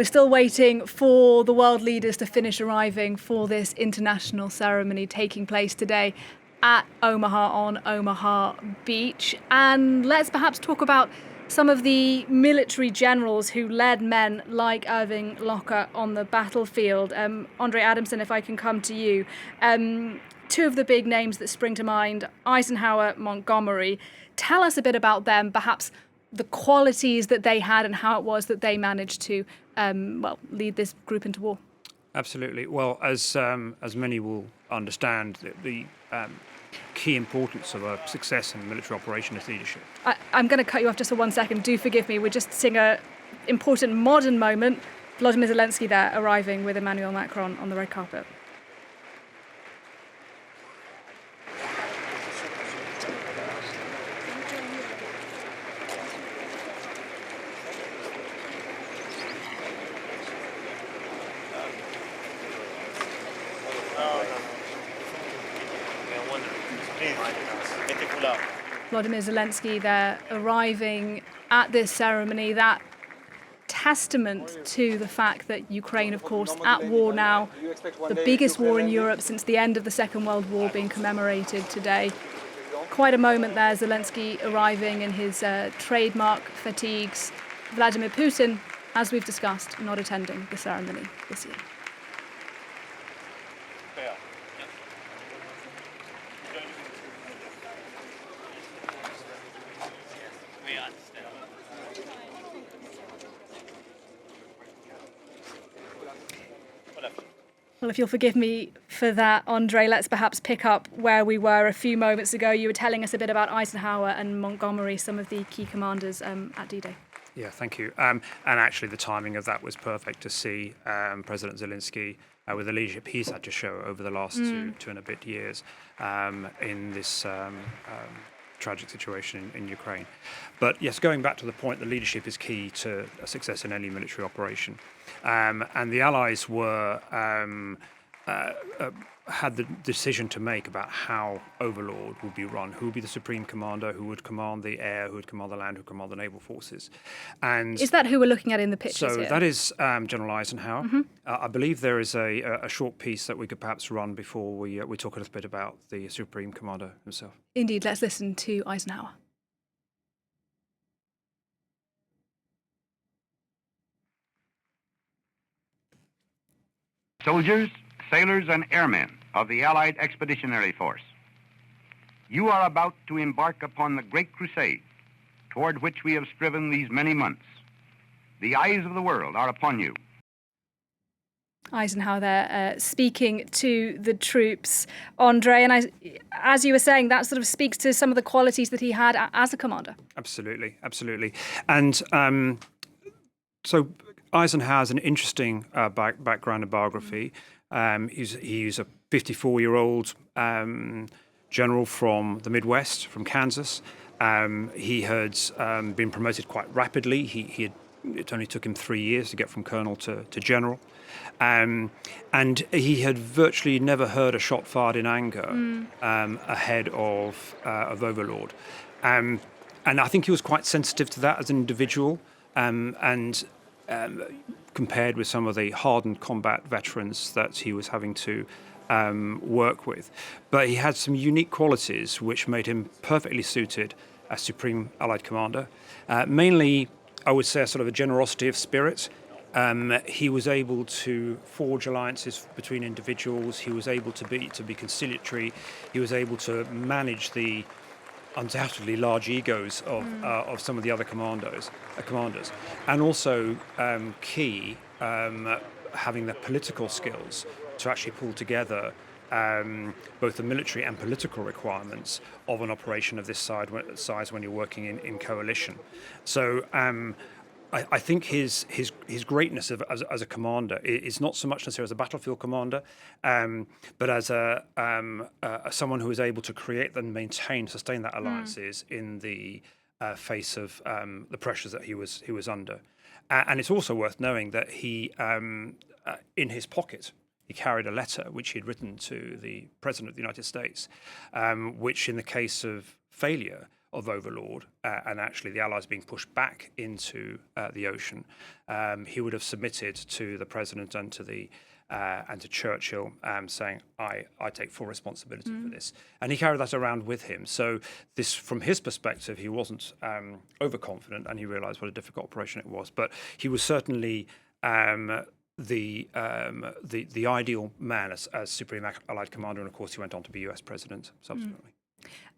We're still waiting for the world leaders to finish arriving for this international ceremony taking place today at Omaha on Omaha Beach. And let's perhaps talk about some of the military generals who led men like Irving Locker on the battlefield. André Adamson, if I can come to you. Two of the big names that spring to mind, Eisenhower, Montgomery. Tell us a bit about them, perhaps the qualities that they had and how it was that they managed to, lead this group into war. Absolutely. Well, as many will understand, the key importance of a success in military operation is leadership. I'm going to cut you off just for 1 second. Do forgive me. We're just seeing an important modern moment. Volodymyr Zelensky there arriving with Emmanuel Macron on the red carpet. Volodymyr Zelensky there arriving at this ceremony, that testament to the fact that Ukraine, of course, at war now, the biggest war in Europe since the end of the Second World War being commemorated today. Quite a moment there, Zelensky arriving in his trademark fatigues. Vladimir Putin, as we've discussed, not attending the ceremony this year. Well, if you'll forgive me for that, André, let's perhaps pick up where we were a few moments ago. You were telling us a bit about Eisenhower and Montgomery, some of the key commanders at D-Day. Yeah, thank you. And actually, the timing of that was perfect to see President Zelensky with the leadership he's had to show over the last two and a bit years in this tragic situation in Ukraine. But yes, going back to the point, the leadership is key to a success in any military operation. And the Allies were had the decision to make about how Overlord would be run, who would be the supreme commander, who would command the air, who would command the land, who would command the naval forces. And is that who we're looking at in the pictures so here? that is General Eisenhower. I believe there is a short piece that we could perhaps run before we talk a little bit about the supreme commander himself. Indeed, let's listen to Eisenhower. Soldiers, sailors, and airmen of the Allied Expeditionary Force, you are about to embark upon the great crusade toward which we have striven these many months. The eyes of the world are upon you. Eisenhower there speaking to the troops, André, and as you were saying, that sort of speaks to some of the qualities that he had as a commander. Absolutely, absolutely. And so Eisenhower has an interesting background and biography. He's a 54-year-old general from the Midwest, from Kansas. He had been promoted quite rapidly. It only took him 3 years to get from colonel to general. And he had virtually never heard a shot fired in anger ahead of Overlord. And I think he was quite sensitive to that as an individual. Compared with some of the hardened combat veterans that he was having to work with. But he had some unique qualities which made him perfectly suited as Supreme Allied Commander. Mainly, I would say, a sort of a generosity of spirit. He was able to forge alliances between individuals. He was able to be conciliatory. He was able to manage the undoubtedly large egos of some of the other commanders, and also having the political skills to actually pull together both the military and political requirements of an operation of this size when you're working in coalition. So I think his greatness as a commander is not so much necessarily as a battlefield commander, but as someone who is able to create and sustain that alliances in the face of the pressures that he was under. And it's also worth knowing that he, in his pocket, he carried a letter which he had written to the President of the United States, which in the case of failure Overlord, and actually the Allies being pushed back into the ocean, he would have submitted to the president and to Churchill, saying, I take full responsibility for this. And he carried that around with him. So this, from his perspective, he wasn't overconfident, and he realized what a difficult operation it was. But he was certainly the ideal man as Supreme Allied Commander, and of course he went on to be US President subsequently.